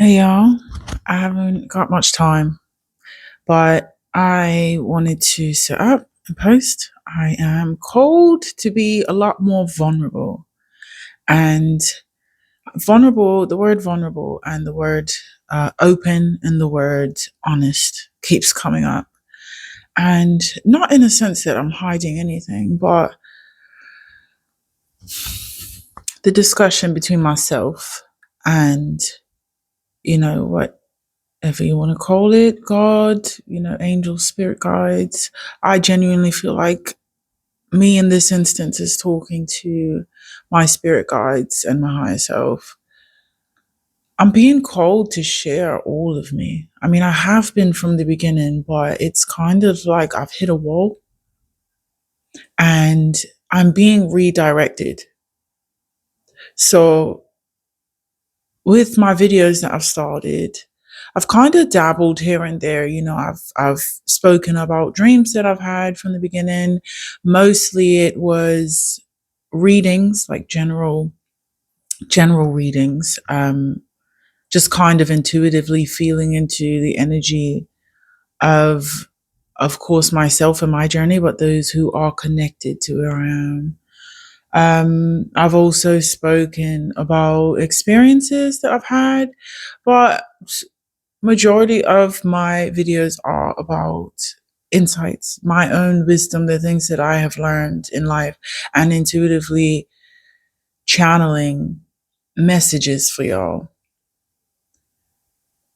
Hey y'all, I haven't got much time, but I wanted to set up and post. I am called to be a lot more vulnerable. And vulnerable, the word vulnerable and the word open and the word honest keeps coming up. And not in a sense that I'm hiding anything, but the discussion between myself and, whatever you want to call it, God, angels, spirit guides. I genuinely feel like me in this instance is talking to my spirit guides and my higher self. I'm being called to share all of me. I mean, I have been from the beginning, but it's kind of like I've hit a wall and I'm being redirected. So with my videos that I've started, I've kind of dabbled here and there. I've spoken about dreams that I've had from the beginning. Mostly it was readings, like general readings, just kind of intuitively feeling into the energy of course, myself and my journey, but those who are connected to where I am. I've also spoken about experiences that I've had, but majority of my videos are about insights, my own wisdom, the things that I have learned in life, and intuitively channeling messages for y'all.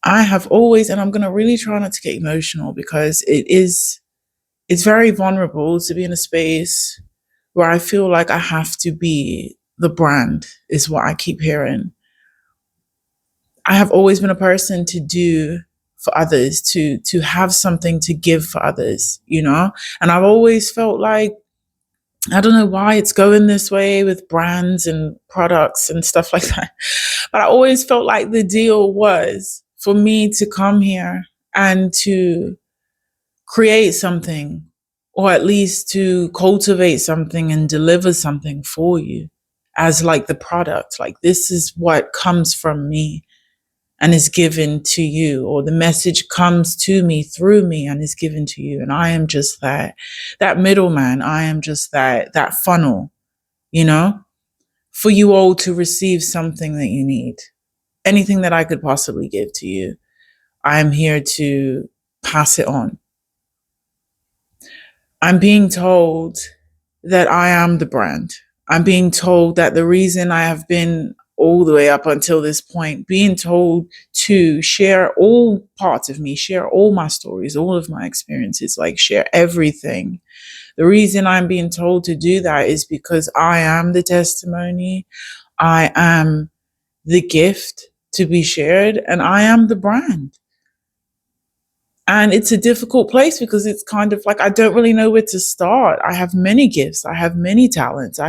I have always, and I'm going to really try not to get emotional because it's very vulnerable to be in a space where I feel like I have to be the brand, is what I keep hearing. I have always been a person to do for others, to have something to give for others, And I've always felt like, I don't know why it's going this way with brands and products and stuff like that. But I always felt like the deal was for me to come here and to create something, or at least to cultivate something and deliver something for you as like the product. Like, this is what comes from me and is given to you, or the message comes to me through me and is given to you. And I am just that middleman. I am just that funnel, you know, for you all to receive something that you need. Anything that I could possibly give to you, I am here to pass it on. I'm being told that I am the brand. I'm being told that the reason I have been all the way up until this point, being told to share all parts of me, share all my stories, all of my experiences, like share everything. The reason I'm being told to do that is because I am the testimony. I am the gift to be shared, and I am the brand. And it's a difficult place because it's kind of like I don't really know where to start. I have many gifts, I have many talents,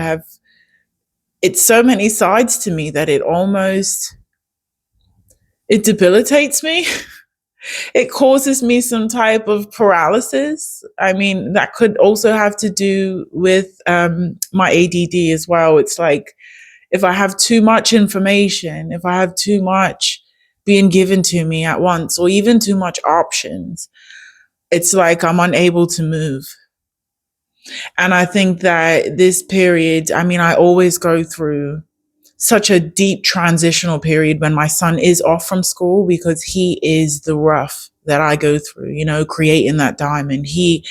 it's so many sides to me that it debilitates me. It causes me some type of paralysis. I mean, that could also have to do with my ADD as well. It's like if I have too much information, if I have too much being given to me at once, or even too much options, it's like I'm unable to move. And I think that this period, I mean, I always go through such a deep transitional period when my son is off from school, because he is the rough that I go through, creating that diamond. He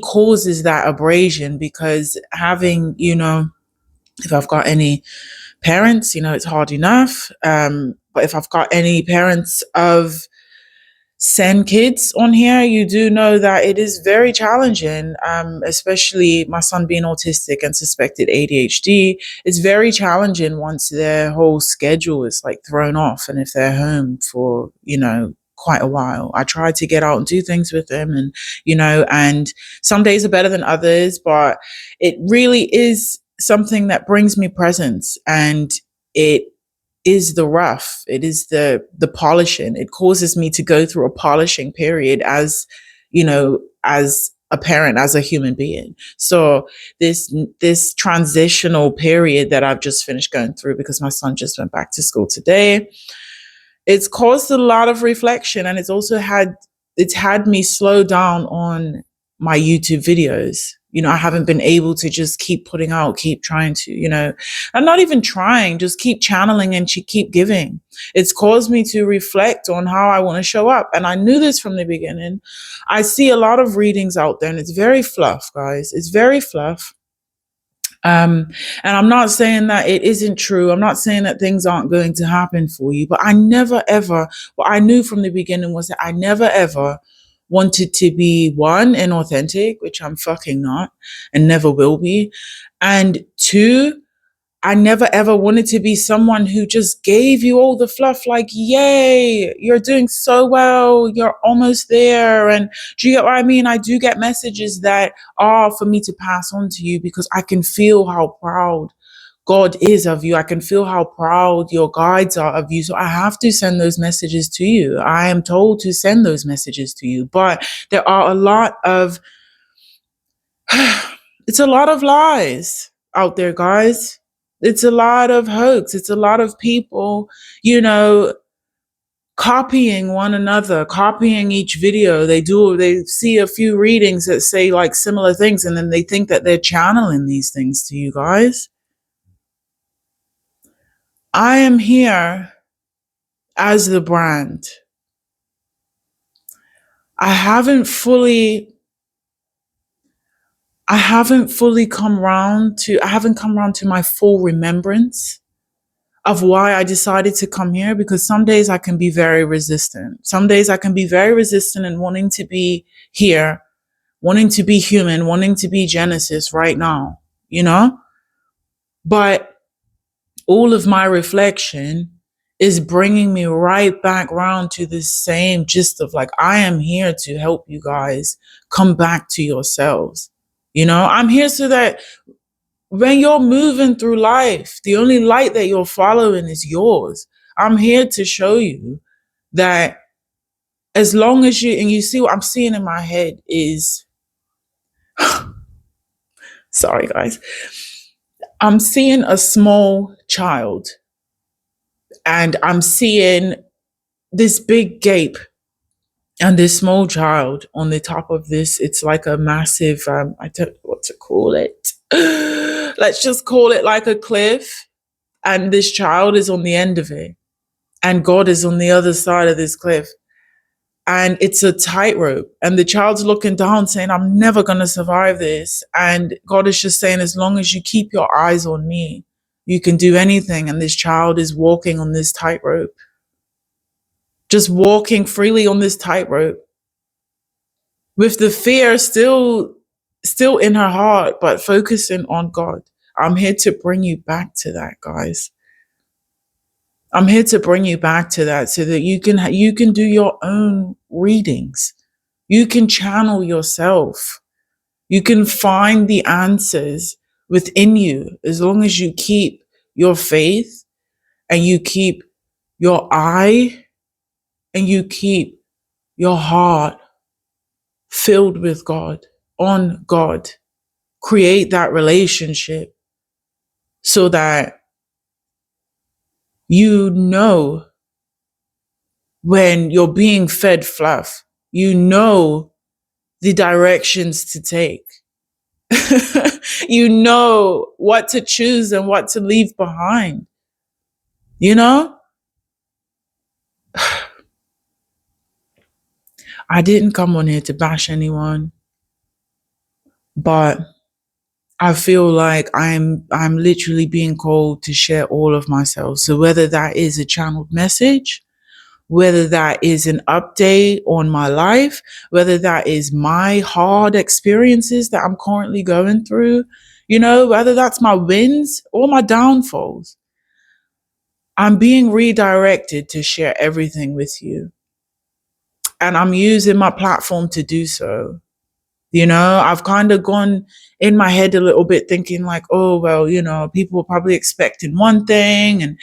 causes that abrasion because having, if I've got any parents, it's hard enough. But if I've got any parents of send kids on here, you do know that it is very challenging, especially my son being autistic and suspected ADHD. It's very challenging once their whole schedule is like thrown off, and if they're home for, quite a while. I try to get out and do things with them, and, and some days are better than others, but it really is something that brings me presence, and it is the rough. It is the polishing. It causes me to go through a polishing period as, as a parent, as a human being. So this transitional period that I've just finished going through, because my son just went back to school today, it's caused a lot of reflection, and it's had me slow down on my YouTube videos. I haven't been able to just keep putting out, keep trying to, and not even trying, just keep channeling and keep giving. It's caused me to reflect on how I want to show up. And I knew this from the beginning. I see a lot of readings out there and it's very fluff, guys. It's very fluff. And I'm not saying that it isn't true. I'm not saying that things aren't going to happen for you, but I never ever, what I knew from the beginning was that I never ever wanted to be one, inauthentic, which I'm fucking not and never will be. And two, I never ever wanted to be someone who just gave you all the fluff, like, yay, you're doing so well, you're almost there. And do you get what I mean? I do get messages that are for me to pass on to you because I can feel how proud God is of you. I can feel how proud your guides are of you. So I have to send those messages to you. I am told to send those messages to you. But there are a lot of, it's a lot of lies out there, guys. It's a lot of hoax. It's a lot of people, copying one another, copying each video. They see a few readings that say like similar things, and then they think that they're channeling these things to you guys. I am here as the brand. I haven't fully come around to my full remembrance of why I decided to come here, because some days I can be very resistant. Some days I can be very resistant and wanting to be here, wanting to be human, wanting to be Genesis right now, But all of my reflection is bringing me right back around to this same gist of like, I am here to help you guys come back to yourselves. I'm here so that when you're moving through life, the only light that you're following is yours. I'm here to show you that as long as and you see what I'm seeing in my head is, sorry guys, I'm seeing a small child and I'm seeing this big gape and this small child on the top of this. It's like a massive, I don't know what to call it. Let's just call it like a cliff. And this child is on the end of it. And God is on the other side of this cliff. And it's a tightrope. And the child's looking down saying, I'm never going to survive this. And God is just saying, as long as you keep your eyes on me, you can do anything. And this child is walking on this tightrope. Just walking freely on this tightrope. With the fear still in her heart, but focusing on God. I'm here to bring you back to that, guys. I'm here to bring you back to that so that you can do your own readings. You can channel yourself. You can find the answers within you as long as you keep your faith and you keep your eye and you keep your heart filled with God, on God. Create that relationship so that you know when you're being fed fluff, you know the directions to take. You know what to choose and what to leave behind. I didn't come on here to bash anyone, but I feel like I'm literally being called to share all of myself. So whether that is a channeled message, whether that is an update on my life, whether that is my hard experiences that I'm currently going through, whether that's my wins or my downfalls, I'm being redirected to share everything with you. And I'm using my platform to do so. I've kind of gone in my head a little bit thinking like, oh, well, people are probably expecting one thing and,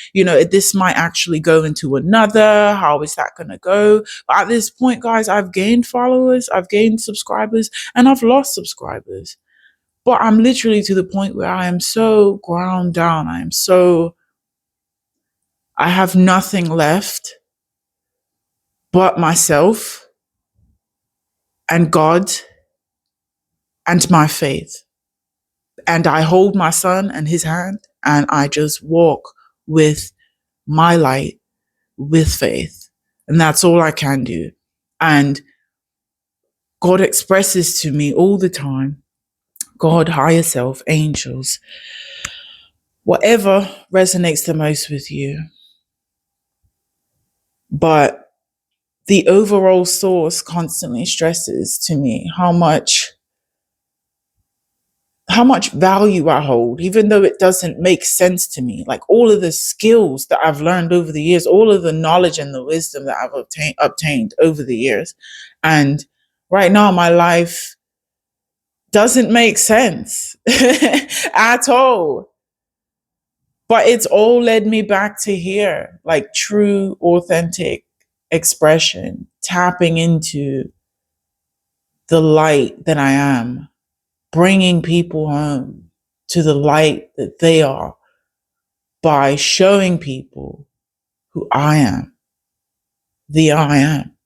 this might actually go into another. How is that going to go? But at this point, guys, I've gained followers, I've gained subscribers, and I've lost subscribers. But I'm literally to the point where I am so ground down. I have nothing left. but myself and God and my faith. And I hold my son and his hand, and I just walk with my light, with faith. And that's all I can do. And God expresses to me all the time, God, higher self, angels, whatever resonates the most with you. But the overall source constantly stresses to me how much value I hold, even though it doesn't make sense to me. Like all of the skills that I've learned over the years, all of the knowledge and the wisdom that I've obtained over the years. And right now, my life doesn't make sense at all. But it's all led me back to here, like true, authentic expression, tapping into the light that I am, bringing people home to the light that they are by showing people who I am, the I am.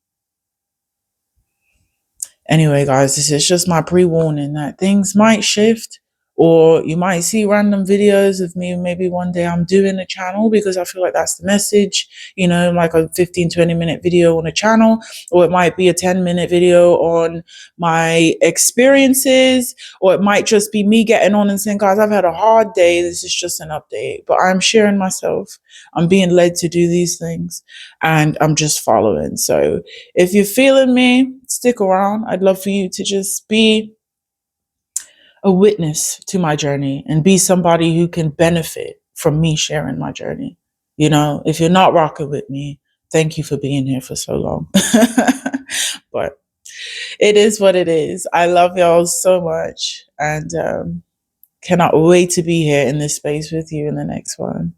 Anyway, guys, this is just my pre-warning that things might shift, or you might see random videos of me. Maybe one day I'm doing a channel because I feel like that's the message, like a 15-20 minute video on a channel, or it might be a 10-minute video on my experiences, or it might just be me getting on and saying, guys, I've had a hard day. This is just an update, but I'm sharing myself. I'm being led to do these things and I'm just following. So if you're feeling me, stick around. I'd love for you to just be a witness to my journey and be somebody who can benefit from me sharing my journey. If you're not rocking with me, thank you for being here for so long. But it is what it is. I love y'all so much and cannot wait to be here in this space with you in the next one.